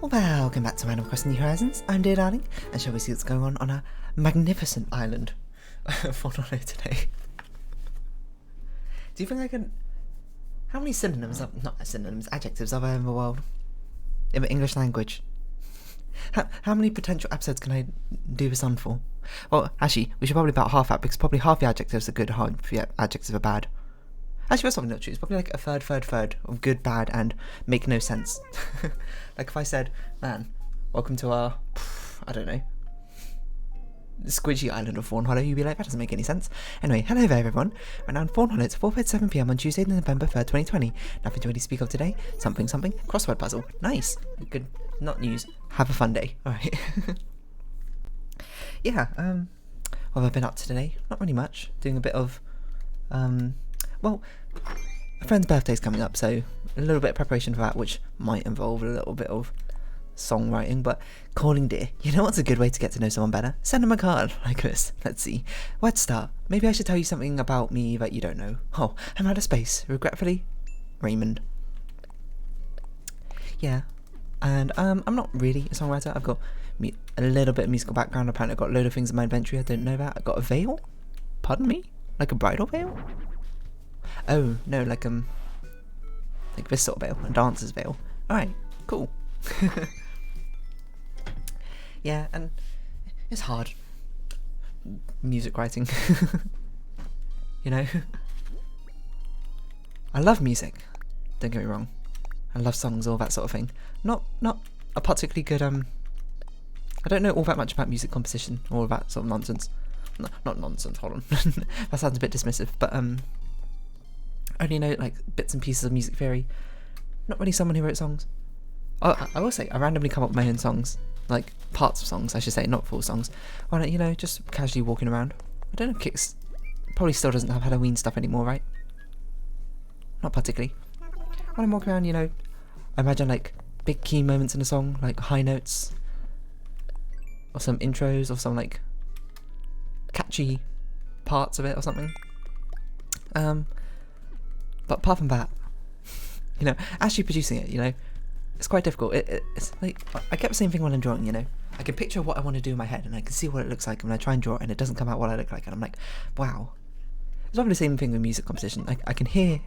Welcome back to Animal Crossing New Horizons. I'm dear darling, and shall we see what's going on our magnificent island Fawnhollow today. Do you think I can... How many synonyms, not synonyms, adjectives are there in the world? In the English language? How many potential episodes can I do this on for? Well, actually, we should probably about half that, because probably half the adjectives are good, half the adjectives are bad. Actually, that's probably not true. It's probably like a third of good, bad, and make no sense. Like if I said, man, welcome to our, I don't know, the squidgy island of Fawnhollow, you'd be like, that doesn't make any sense. Anyway, hello there everyone. We're now in Fawnhollow. It's 4:37 PM on Tuesday, November 3rd, 2020. Nothing to really speak of today. Something, crossword puzzle. Nice. Good, not news. Have a fun day. Alright. Yeah, what have I been up to today? Not really much. Doing a bit of, well, a friend's birthday's coming up, so a little bit of preparation for that, which might involve a little bit of songwriting, but calling dear. You know what's a good way to get to know someone better? Send them a card like this. Let's see. Let's start. Maybe I should tell you something about me that you don't know. Oh, I'm out of space. Regretfully, Raymond. Yeah, and I'm not really a songwriter. I've got a little bit of musical background. Apparently I've got a load of things in my inventory. I didn't know that. I got a veil? Pardon me? Like a bridal veil? Oh, no, like this sort of veil, a dancer's veil. Alright, cool. Yeah, and it's hard. Music writing. You know? I love music, don't get me wrong. I love songs, all that sort of thing. Not a particularly good, I don't know all that much about music composition, all of that sort of nonsense. No, not nonsense, hold on. That sounds a bit dismissive, but I only know like bits and pieces of music theory. Not really someone who wrote songs. I will say, I randomly come up with my own songs. Like, parts of songs, I should say, not full songs. Why not, you know, just casually walking around. I don't know if Kix probably still doesn't have Halloween stuff anymore, right? Not particularly. When I'm walking around, you know, I imagine like big key moments in a song, like high notes, or some intros, or some like catchy parts of it or something. But apart from that, you know, actually producing it, you know, it's quite difficult. It's like, I get the same thing when I'm drawing, you know. I can picture what I want to do in my head, and I can see what it looks like when I try and draw it, and it doesn't come out what I look like, and I'm like, wow. It's probably the same thing with music composition. I can hear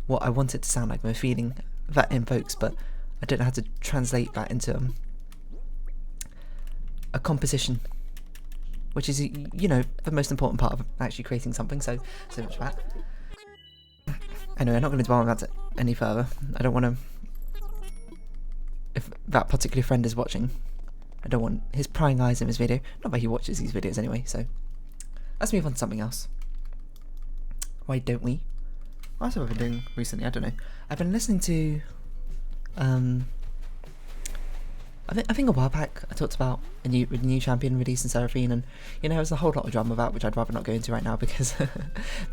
what I want it to sound like, my feeling that invokes, but I don't know how to translate that into a composition, which is, you know, the most important part of actually creating something, so much for that. Anyway, I'm not going to dwell on that any further. I don't want to... If that particular friend is watching, I don't want his prying eyes in this video. Not that he watches these videos anyway, so... Let's move on to something else. Why don't we? What else have I been doing recently? I don't know. I've been listening to... I think a while back I talked about a new champion release in Seraphine, and you know, there's a whole lot of drama about which I'd rather not go into right now because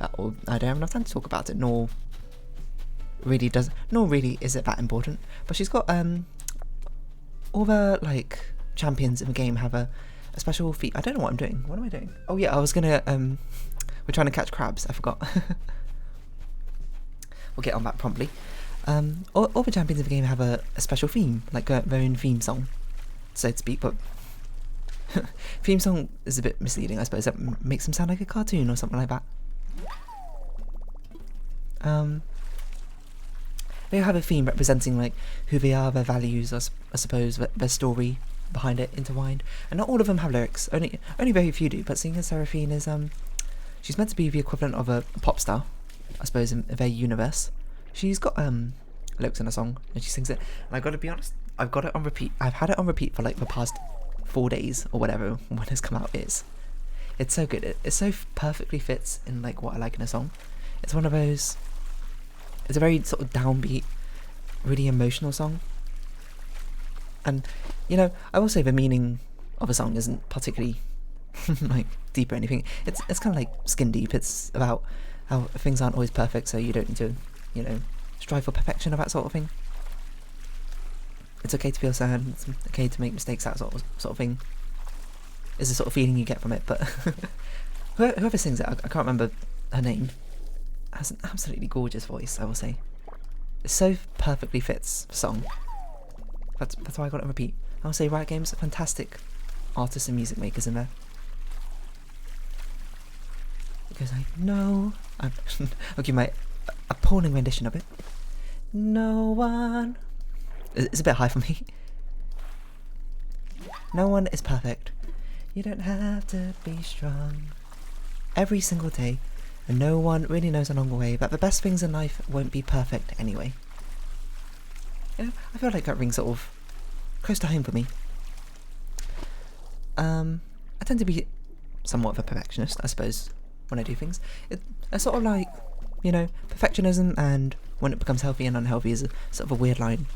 I don't have enough time to talk about it, nor really is it that important. But she's got all the like champions in the game have a special feat. I don't know what I'm doing. What am I doing? Oh yeah, I was gonna we're trying to catch crabs. I forgot. We'll get on that promptly. All the champions of the game have a special theme, like their own theme song, so to speak, but theme song is a bit misleading, I suppose. That makes them sound like a cartoon or something like that. They have a theme representing like who they are, their values, I suppose, their story behind it intertwined, and not all of them have lyrics. Only very few do. But seeing as Seraphine is she's meant to be the equivalent of a pop star, I suppose, in their universe. She's got lyrics in a song and she sings it, and I've got to be honest, I've got it on repeat. I've had it on repeat for like the past 4 days or whatever when it's come out. It's so good. It so perfectly fits in like what I like in a song. It's one of those, it's a very sort of downbeat, really emotional song, and you know, I will say the meaning of a song isn't particularly like deep or anything. It's kind of like skin deep. It's about how things aren't always perfect, so you don't need to, you know, strive for perfection or that sort of thing. It's okay to feel sad, it's okay to make mistakes, that sort of thing is the sort of feeling you get from it. But whoever sings it, I can't remember her name, has an absolutely gorgeous voice, I will say. It so perfectly fits the song. That's why I got it on repeat. I'll say Riot Games, fantastic artists and music makers in there. Because I know... I'll give my appalling rendition of it. No one... It's a bit high for me. No one is perfect. You don't have to be strong. Every single day, and no one really knows along the way that the best things in life won't be perfect anyway. You know, I feel like that rings sort of close to home for me. I tend to be somewhat of a perfectionist, I suppose, when I do things. It's sort of like, you know, perfectionism and when it becomes healthy and unhealthy is sort of a weird line.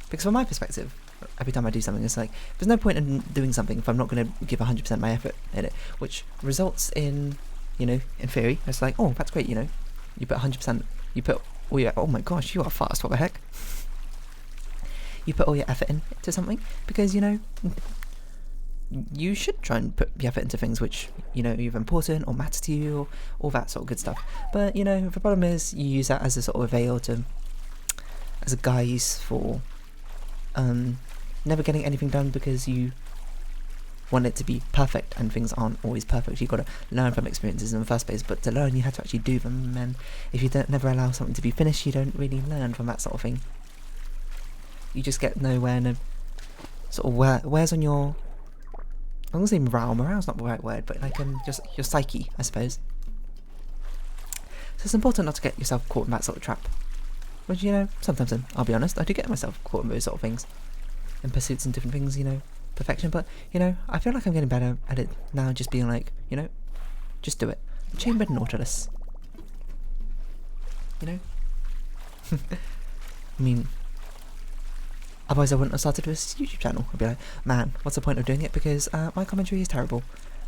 Because from my perspective, every time I do something, it's like, there's no point in doing something if I'm not going to give 100% my effort in it, which results in, you know, in theory, it's like, oh, that's great, you know, you put 100%, you put all your, oh my gosh, you are fast, what the heck? You put all your effort into something, because, you know, you should try and put the effort into things which, you know, are either important or matter to you, or all that sort of good stuff. But, you know, the problem is, you use that as a sort of veil to, as a guise for, never getting anything done because you want it to be perfect, and things aren't always perfect. You've got to learn from experiences in the first place, but to learn you have to actually do them, and if you don't never allow something to be finished, you don't really learn from that sort of thing. You just get nowhere, and sort of where's on your, I don't want to say morale's not the right word, but like just your psyche, I suppose. So it's important not to get yourself caught in that sort of trap. Which, you know, sometimes, I'll be honest, I do get myself caught in those sort of things, in pursuits and different things, you know, perfection, but, you know, I feel like I'm getting better at it now, just being like, you know, just do it. Chambered Nautilus. You know? I mean, otherwise I wouldn't have started this YouTube channel. I'd be like, man, what's the point of doing it? Because my commentary is terrible.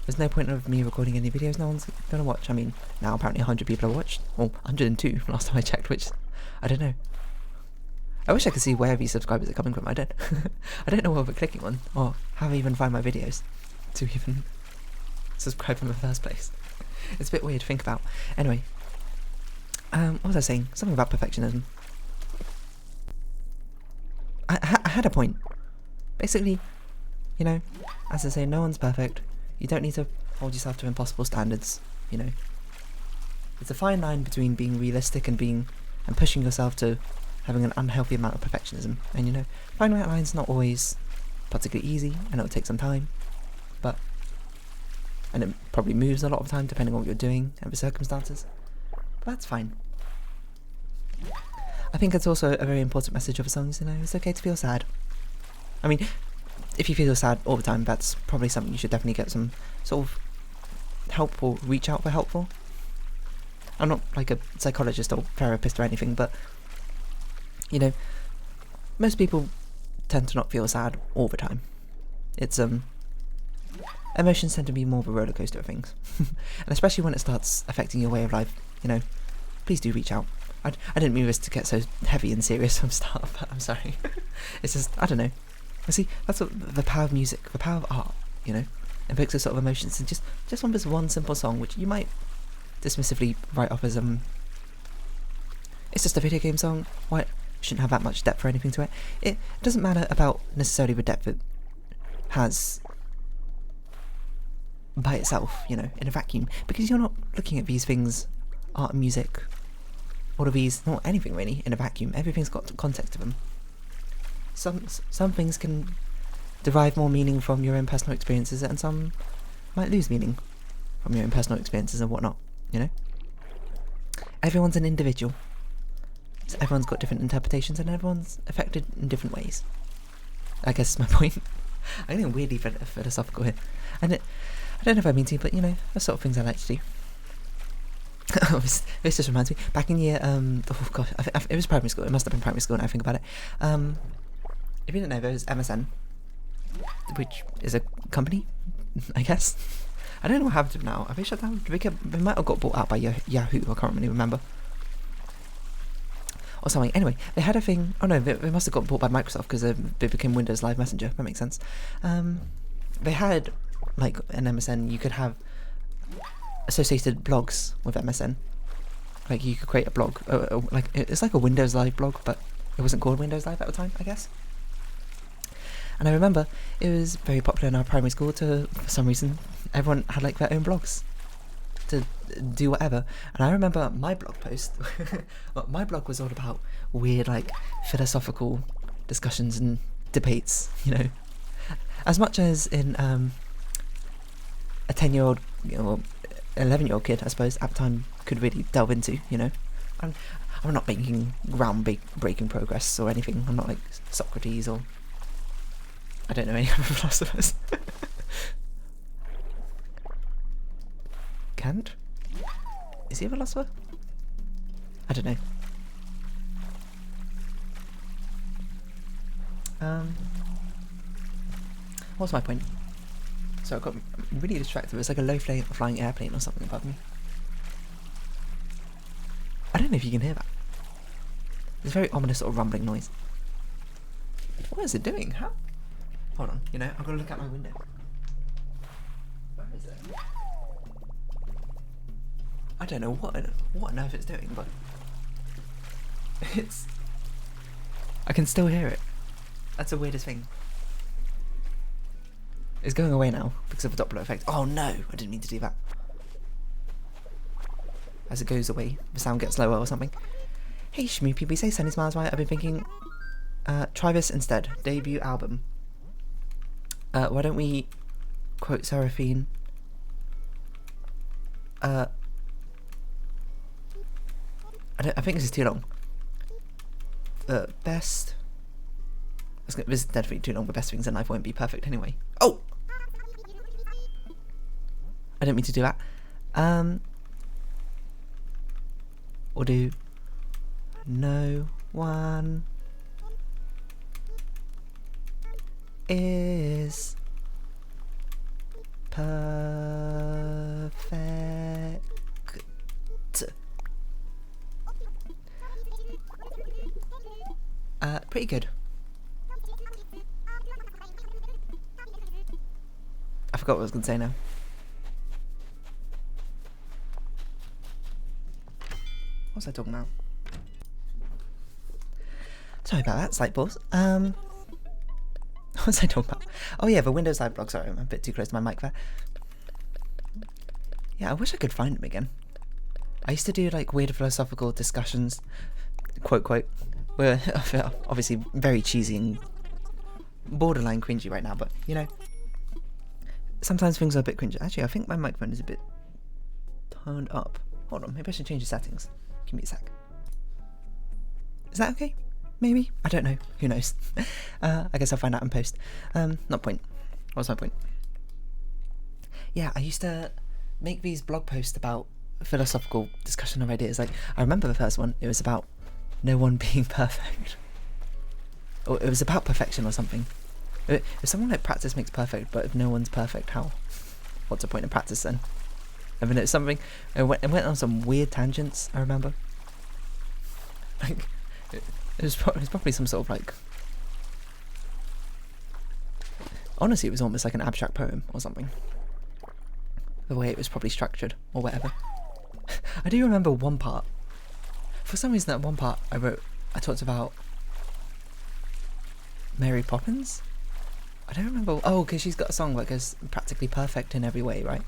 There's no point of me recording any videos no one's gonna watch. I mean, now apparently 100 people have watched, or 102 last time I checked, which, I don't know. I wish I could see where these subscribers are coming from. I don't I don't know what we're clicking on, or how I even find my videos to even subscribe in the first place. It's a bit weird to think about. Anyway, what was I saying? Something about perfectionism. I had a point. Basically, you know, as I say, no one's perfect. You don't need to hold yourself to impossible standards, you know. It's a fine line between being realistic and pushing yourself to having an unhealthy amount of perfectionism. And, you know, finding that line's not always particularly easy, and it'll take some time, and it probably moves a lot of time depending on what you're doing and the circumstances. But that's fine. I think it's also a very important message of the songs, you know, it's okay to feel sad. I mean, if you feel sad all the time, that's probably something you should definitely get some sort of help or reach out for help for. I'm not like a psychologist or therapist or anything, but, you know, most people tend to not feel sad all the time. It's, emotions tend to be more of a roller coaster of things. And especially when it starts affecting your way of life, you know, please do reach out. I didn't mean this to get so heavy and serious from the start, but I'm sorry. It's just, I don't know. I see, that's what the power of music, the power of art, you know, evokes those sort of emotions, and just on this one simple song, which you might dismissively write off as, it's just a video game song, why, shouldn't have that much depth or anything to it. It doesn't matter about necessarily the depth it has by itself, you know, in a vacuum, because you're not looking at these things, art and music, all of these, not anything really, in a vacuum. Everything's got context to them. Some things can derive more meaning from your own personal experiences, and some might lose meaning from your own personal experiences and whatnot, you know? Everyone's an individual, so everyone's got different interpretations, and everyone's affected in different ways. I guess is my point. I'm getting weirdly philosophical here. And I don't know if I mean to, but, you know, the sort of things I like to do. This just reminds me, back in year, oh gosh, it was primary school, it must have been primary school now I think about it. If you didn't know, there was MSN, which is a company, I guess. I don't know what happened to them now. Have they shut down? They might have got bought out by Yahoo, I can't really remember. Or something. Anyway, they had a thing, oh no, they must have got bought by Microsoft because they became Windows Live Messenger, that makes sense. They had, like, an MSN, you could have associated blogs with MSN. Like, you could create a blog, like, it's like a Windows Live blog, but it wasn't called Windows Live at the time, I guess. And I remember it was very popular in our primary school to, for some reason, everyone had like their own blogs to do whatever. And I remember my blog post, my blog was all about weird like philosophical discussions and debates, you know. As much as in a 10-year-old, you know, 11-year-old kid, I suppose, at the time could really delve into, you know. I'm not making ground-breaking progress or anything. I'm not like Socrates or I don't know any other philosophers. Kant? Is he a philosopher? I don't know. What's my point? So I got really distracted. It was like a low-flying airplane or something above me. I don't know if you can hear that. It's a very ominous sort of rumbling noise. What is it doing? How? Hold on, you know, I've got to look out my window. Where is it? I don't know what on earth it's doing, but it's... I can still hear it. That's the weirdest thing. It's going away now because of the Doppler effect. Oh no, I didn't mean to do that. As it goes away, the sound gets lower or something. Hey Shmoo, people say Sunny Smiles, right? I've been thinking, try this instead. Debut album. Why don't we quote Seraphine? I think this is too long. Best... This is definitely too long, but best things in life won't be perfect anyway. Oh! I didn't mean to do that. We'll do... No one is perfect. Pretty good. I forgot what I was going to say now. What was I talking about? Sorry about that, slight pause. What was I talking about? Oh yeah, the Windows Live blog. Sorry, I'm a bit too close to my mic there. Yeah, I wish I could find them again. I used to do like weird philosophical discussions, quote, were obviously very cheesy and borderline cringy right now, but you know, sometimes things are a bit cringy. Actually, I think my microphone is a bit turned up. Hold on, maybe I should change the settings. Give me a sec. Is that okay? Maybe? I don't know. Who knows? I guess I'll find out in post. Not point. What's my point? Yeah, I used to make these blog posts about philosophical discussion of ideas. Like, I remember the first one, it was about no one being perfect. Or it was about perfection or something. If someone like practice makes perfect, but if no one's perfect, how? What's the point of practice then? I mean, it's something... It went on some weird tangents, I remember. Like... It was probably some sort of like... Honestly, it was almost like an abstract poem or something. The way it was probably structured, or whatever. I do remember one part. For some reason, that one part I talked about... Mary Poppins? I don't remember... Oh, because she's got a song that goes practically perfect in every way, right?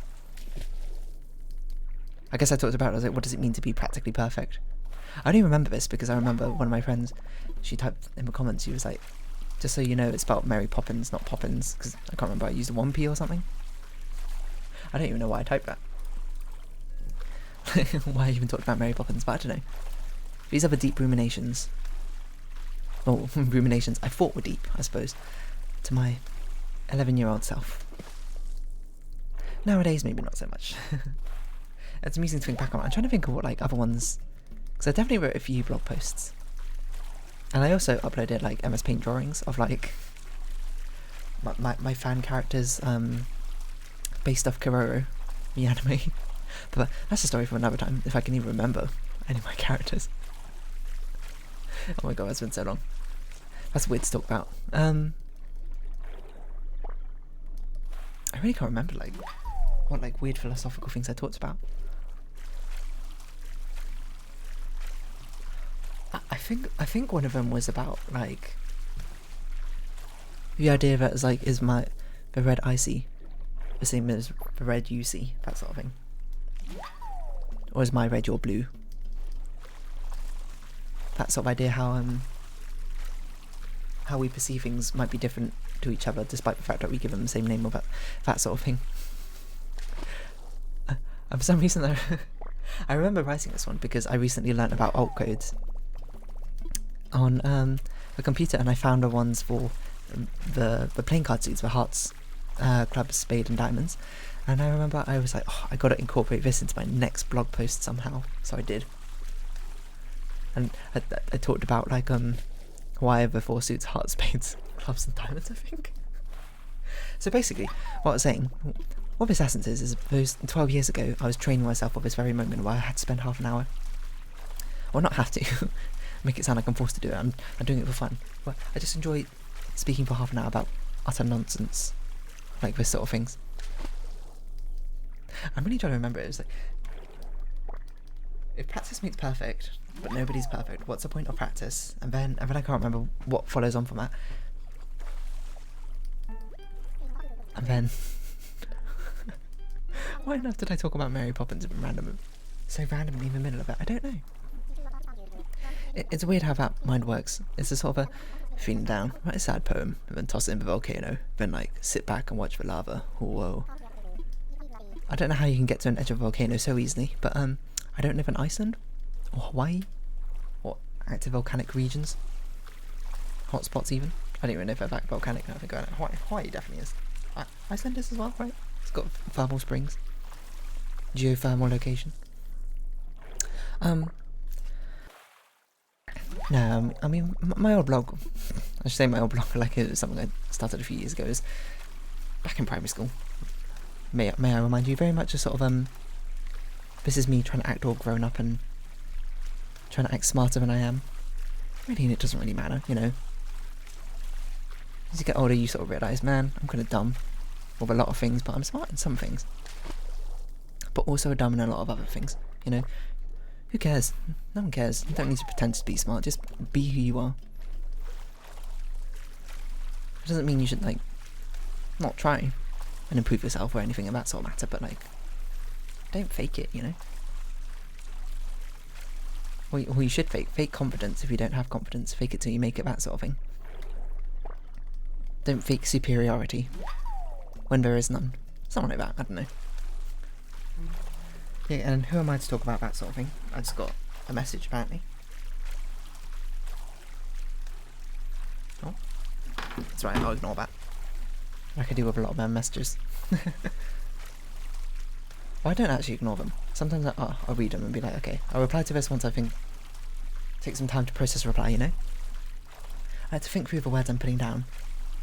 I guess I talked about it, I was like, what does it mean to be practically perfect? I only remember this because I remember one of my friends, she typed in the comments, she was like, just so you know, it's spelled Mary Poppins, not Poppins, because I can't remember, I used a 1p or something. I don't even know why I typed that. Why I even talked about Mary Poppins, but I don't know. These are the deep ruminations. Well, ruminations I thought were deep, I suppose, to my 11-year-old self. Nowadays, maybe not so much. It's amusing to think back on. I'm trying to think of what like other ones... Because I definitely wrote a few blog posts. And I also uploaded like MS Paint drawings of like my fan characters based off Kuroro, the anime. But that's a story for another time, if I can even remember any of my characters. Oh my god, it's been so long. That's weird to talk about. I really can't remember like what like weird philosophical things I talked about. I think one of them was about like The idea that is like, is the red I see the same as the red you see, that sort of thing? Or is my red your blue? That sort of idea, how we perceive things might be different to each other, despite the fact that we give them the same name, or that sort of thing. And for some reason, I remember writing this one because I recently learnt about alt codes on the computer, and I found the ones for the playing card suits, the hearts, clubs, spade, and diamonds. And I remember I was like, oh, I got to incorporate this into my next blog post somehow. So I did. And I talked about like why are the 4 suits, hearts, spades, clubs, and diamonds, I think. So basically, what I was saying, what this essence is those 12 years ago, I was training myself for this very moment where I had to spend half an hour. Or not have to, make it sound like I'm forced to do it. I'm doing it for fun. But I just enjoy speaking for half an hour about utter nonsense, like this sort of things. I'm really trying to remember it. It was like, if practice makes perfect, but nobody's perfect, what's the point of practice? And then I can't remember what follows on from that. And then why on earth did I talk about Mary Poppins so randomly in the middle of it? I don't know. It's weird how that mind works. It's a sort of a feeling down, write a sad poem, and then toss it in the volcano, then like sit back and watch the lava. Whoa. I don't know how you can get to an edge of a volcano so easily, but I don't live in Iceland, or Hawaii, or active volcanic regions, hotspots even. I don't even know if they're back volcanic now. I think Hawaii definitely is. Iceland is as well, right? It's got thermal springs, geothermal location. No, I mean, my old blog, I should say my old blog, like it was something I started a few years ago, is back in primary school. May I remind you, very much a sort of, this is me trying to act all grown up and trying to act smarter than I am. Really, it doesn't really matter, you know. As you get older, you sort of realise, man, I'm kind of dumb with a lot of things, but I'm smart in some things. But also dumb in a lot of other things, you know. Who cares? No one cares. You don't need to pretend to be smart, just be who you are. It doesn't mean you should, like, not try and improve yourself or anything of that sort of matter, but, like, don't fake it, you know? Or you should fake confidence if you don't have confidence. Fake it till you make it, that sort of thing. Don't fake superiority when there is none. Something like that, I don't know. Yeah, and who am I to talk about that sort of thing? I just got a message, apparently. Oh. That's right, I'll ignore that. Like I do with a lot of messages. Well, I don't actually ignore them. Sometimes I'll read them and be like, okay, I'll reply to this once I think. Take some time to process a reply, you know? I have to think through the words I'm putting down.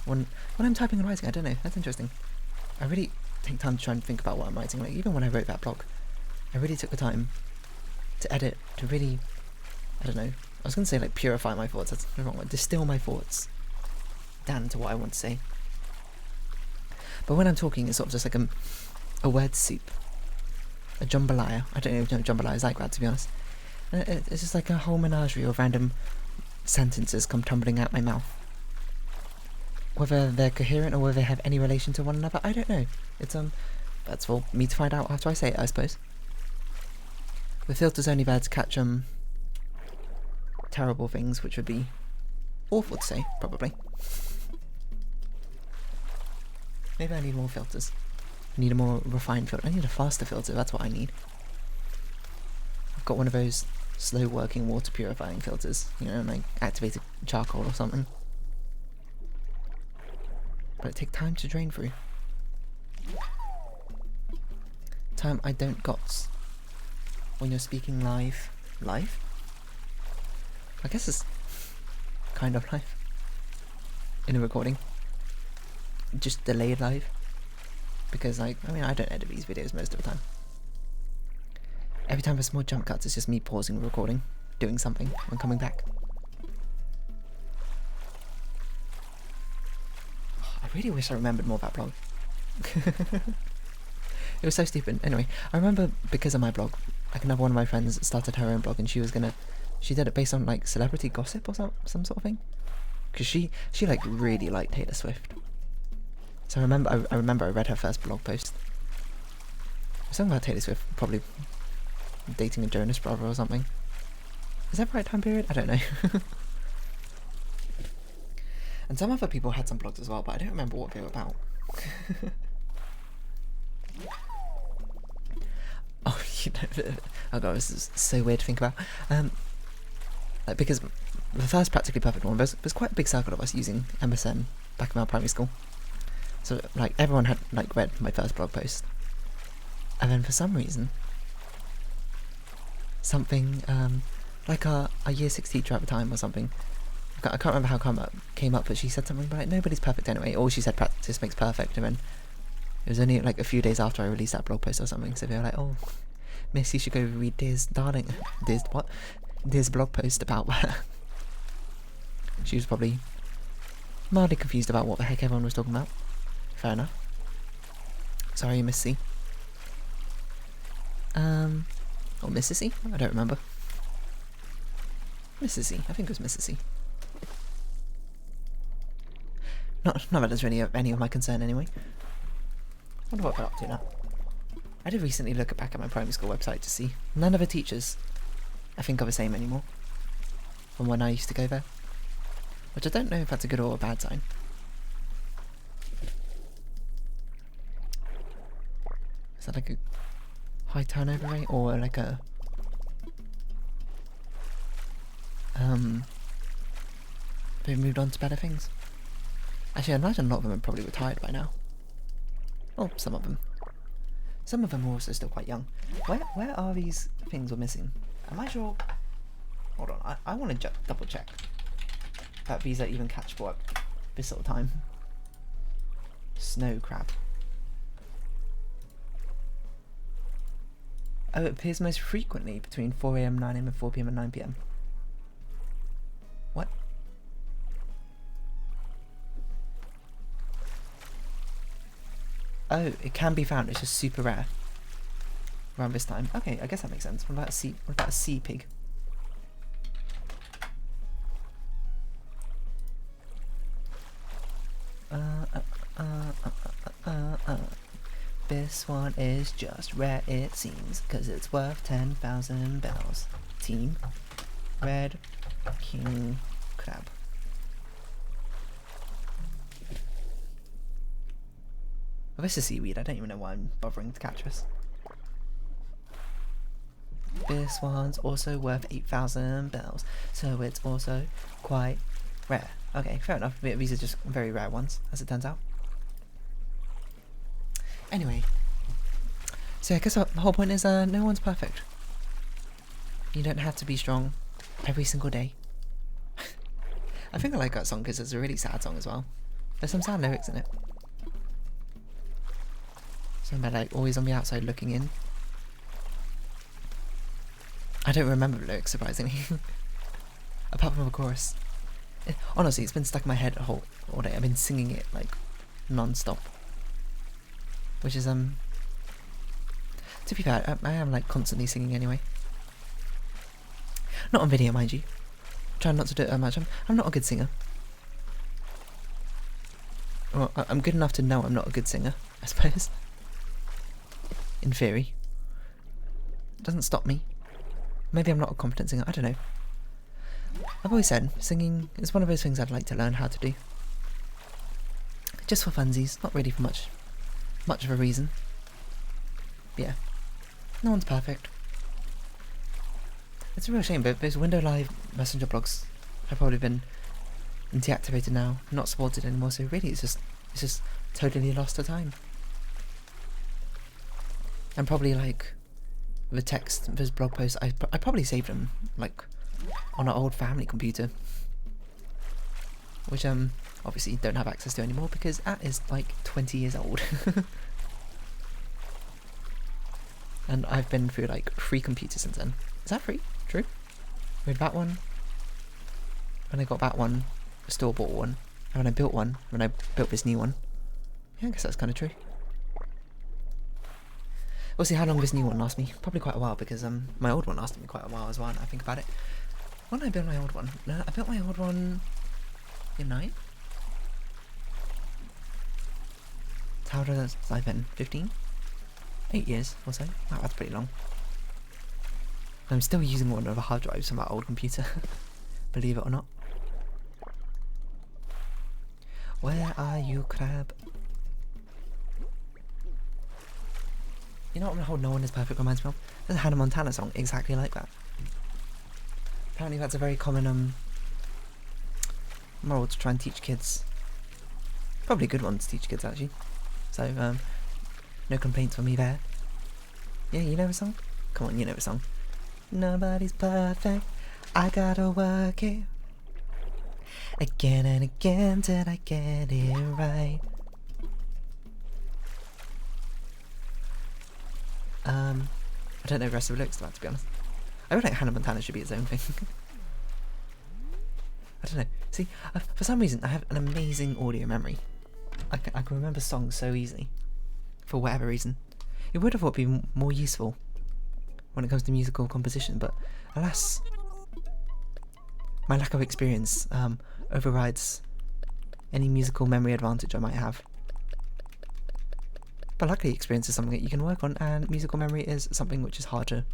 When I'm typing and writing, I don't know, that's interesting. I really take time to try and think about what I'm writing. Like, even when I wrote that blog, I really took the time to edit, to really, I don't know, I was going to say like purify my thoughts, that's the wrong word, distill my thoughts down to what I want to say. But when I'm talking, it's sort of just like a word soup, a jambalaya. I don't even know if jambalaya is like that, to be honest. And it's just like a whole menagerie of random sentences come tumbling out my mouth. Whether they're coherent or whether they have any relation to one another, I don't know. It's that's for me to find out after I say it, I suppose. The filter's only there to catch terrible things, which would be awful to say, probably. Maybe I need more filters. I need a more refined filter. I need a faster filter, that's what I need. I've got one of those slow working water purifying filters, you know, like activated charcoal or something. But it takes time to drain through. Time I don't got when you're speaking live. Live? I guess it's kind of live. In a recording. Just delayed live. Because, like, I mean, I don't edit these videos most of the time. Every time there's more jump cuts, it's just me pausing the recording, doing something, and coming back. I really wish I remembered more about blog. It was so stupid. Anyway, I remember because of my blog, like another one of my friends started her own blog, and she did it based on like celebrity gossip or some sort of thing. because she like really liked Taylor Swift. So I remember I read her first blog post. Something about Taylor Swift probably dating a Jonas brother or something. Is that the right time period? I don't know. And some other people had some blogs as well, but I don't remember what they were about. Oh, you know, oh god, this is so weird to think about. Like, because the first Practically Perfect one, there's quite a big circle of us using MSN back in our primary school. So like everyone had like read my first blog post, and then for some reason, something like our year 6 teacher at the time or something. I can't remember how it came up, but she said something like nobody's perfect anyway, or she said practice makes perfect, and then it was only like a few days after I released that blog post or something, so they were like, oh, Miss, you should go read Dear's blog post about her. She was probably mildly confused about what the heck everyone was talking about. Fair enough. Sorry, Miss C. Or Mrs. C? I don't remember. Mrs. C. I think it was Mrs. C. Not that it's really any of my concern anyway. I wonder what they're up to now. I did recently look back at my primary school website to see. None of the teachers, I think, are the same anymore from when I used to go there. Which I don't know if that's a good or a bad sign. Is that like a high turnover rate, or like a they've moved on to better things? Actually, I imagine a lot of them are probably retired by now. Well, some of them. Some of them are also still quite young. Where are these things we're missing? Am I sure? Hold on, I want to double check that these are even catchable at this sort of time. Snow crab. Oh, it appears most frequently between 4 AM, 9 AM and 4 PM and 9 PM. What? Oh, it can be found, it's just super rare around this time. Okay, I guess that makes sense. What about a sea pig? This one is just rare, it seems, because it's worth 10,000 bells. Team Red King Crab. Well, this is seaweed. I don't even know why I'm bothering to catch this. This one's also worth 8,000 bells, so it's also quite rare. Okay, fair enough. These are just very rare ones, as it turns out. Anyway, so I guess the whole point is no one's perfect. You don't have to be strong every single day. I think I like that song because it's a really sad song as well. There's some sad lyrics in it. Something about like always on the outside looking in. I don't remember the lyrics, surprisingly. Apart from the chorus. Honestly, it's been stuck in my head all day. I've been singing it like non-stop. Which is, to be fair, I am like constantly singing anyway. Not on video, mind you. Trying not to do it that much. I'm not a good singer. Well, I'm good enough to know I'm not a good singer, I suppose. In theory. Doesn't stop me. Maybe I'm not a competent singer, I don't know. I've always said singing is one of those things I'd like to learn how to do. Just for funsies, not really for much of a reason. But yeah, no one's perfect. It's a real shame, but those Window Live Messenger blogs have probably been deactivated now, not supported anymore, so really it's just totally lost to time. And probably like the text, those blog posts, I probably saved them like on our old family computer, which obviously don't have access to anymore because that is like 20 years old. And I've been through like 3 computers since then. Is that free? True. We had that one. When I got that one, a store bought one. And when I built one, when I built this new one. Yeah, I guess that's kind of true. We'll see how long this new one lasts me. Probably quite a while because my old one lasted me quite a while as well. Now I think about it. When did I build my old one? No, I built my old one You're 9? How old has I been? 15? 8 years or so? Wow, that's pretty long. I'm still using one of the hard drives from that old computer. Believe it or not. Where are you, crab? You know what Hold No One Is Perfect reminds me of? There's a Hannah Montana song exactly like that. Apparently that's a very common moral to try and teach kids. Probably a good one to teach kids actually. So no complaints from me there. Yeah, you know the song? Come on, you know the song. Nobody's perfect, I gotta work it. Again and again till I get it right. I don't know the rest of the lyrics to that, to be honest. I would think Hannah Montana should be its own thing. I don't know. See, for some reason I have an amazing audio memory. I can remember songs so easily. For whatever reason. You would have thought it would be more useful when it comes to musical composition, but alas, my lack of experience overrides any musical memory advantage I might have. But luckily experience is something that you can work on, and musical memory is something which is hard to,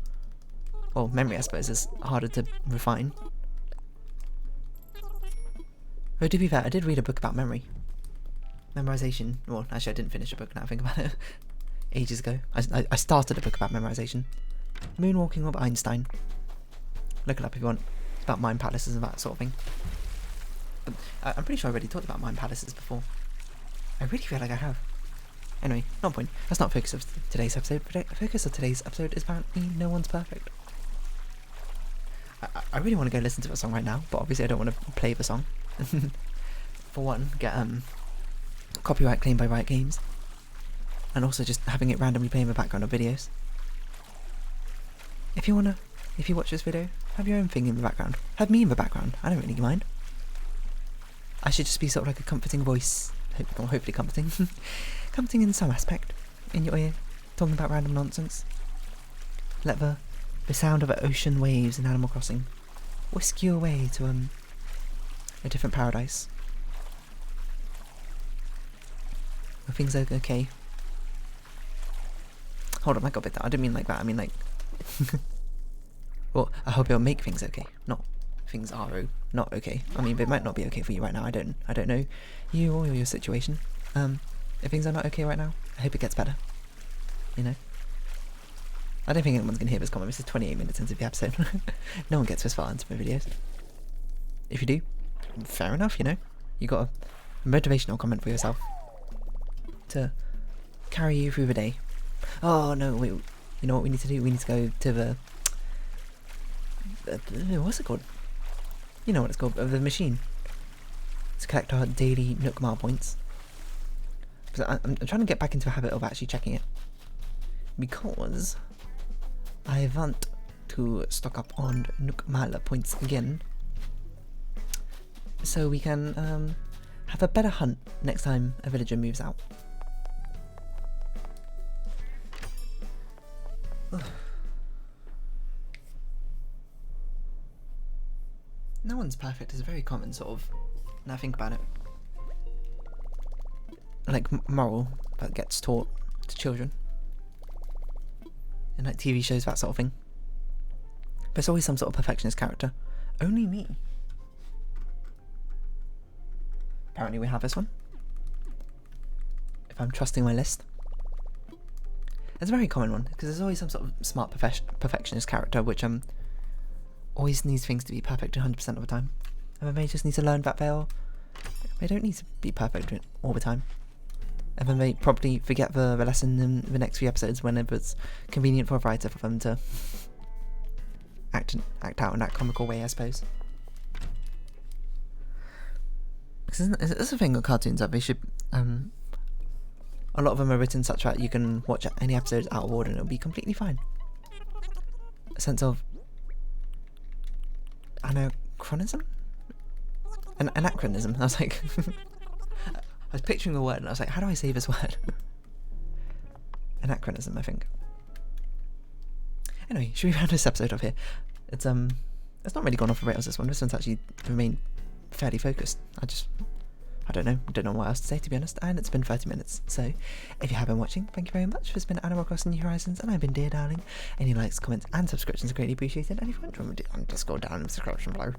well, memory I suppose is harder to refine. Though to be fair, I did read a book about memory. Memorization. Well, actually I didn't finish a book now I think about it. Ages ago. I started a book about memorization. Moonwalking of Einstein. Look it up if you want. It's about mind palaces and that sort of thing. But I'm pretty sure I already talked about mind palaces before. I really feel like I have. Anyway, not point. That's not the focus of today's episode. The focus of today's episode is apparently No One's Perfect. I really want to go listen to the song right now, but obviously I don't want to play the song. For one, get copyright claimed by Riot Games, and also just having it randomly play in the background of videos. If you watch this video, have your own thing in the background. Have me in the background. I don't really mind. I should just be sort of like a comforting voice, or hopefully comforting, comforting in some aspect, in your ear, talking about random nonsense. Let the sound of the ocean waves in Animal Crossing whisk you away to a different paradise. Are things okay? Hold on, I got a bit there. I didn't mean like that. I mean like... Well, I hope it'll make things okay. Not things are not okay. I mean, it might not be okay for you right now. I don't know you or your situation. If things are not okay right now, I hope it gets better. You know? I don't think anyone's going to hear this comment. This is 28 minutes into the episode. No one gets this far into my videos. If you do, fair enough, you know? You got a motivational comment for yourself to carry you through the day. Oh no, wait, you know what we need to do? We need to go to the what's it called? You know what it's called, the machine, to collect our daily Nook Mile points. Because I'm trying to get back into a habit of actually checking it, because I want to stock up on Nook Mile points again, so we can have a better hunt next time a villager moves out. No One's Perfect is a very common sort of, now I think about it, like moral that gets taught to children in like TV shows, that sort of thing. But it's always some sort of perfectionist character. Only me. Apparently we have this one, if I'm trusting my list. It's a very common one, because there's always some sort of smart perfectionist character which always needs things to be perfect 100% of the time. And then they just need to learn that they don't need to be perfect all the time. And then they probably forget the lesson in the next few episodes whenever it's convenient for a writer for them to act out in that comical way, I suppose. Because it's a thing with cartoons that they should... a lot of them are written such that you can watch any episodes out of order and it'll be completely fine. A sense of anachronism? Anachronism. I was like... I was picturing a word and I was like, how do I say this word? Anachronism, I think. Anyway, should we round this episode off here? It's not really gone off the rails, this one. This one's actually remained fairly focused. I don't know what else to say, to be honest, and it's been 30 minutes. So if you have been watching, thank you very much. It's been Animal Crossing New Horizons, and I've been Dear Darling. Any likes, comments, and subscriptions are greatly appreciated. And if you want to remember, just scroll down in the description below.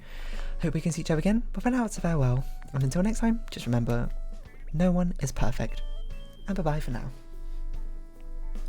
Hope we can see each other again. But for now, it's a farewell. And until next time, just remember, no one is perfect. And bye bye for now.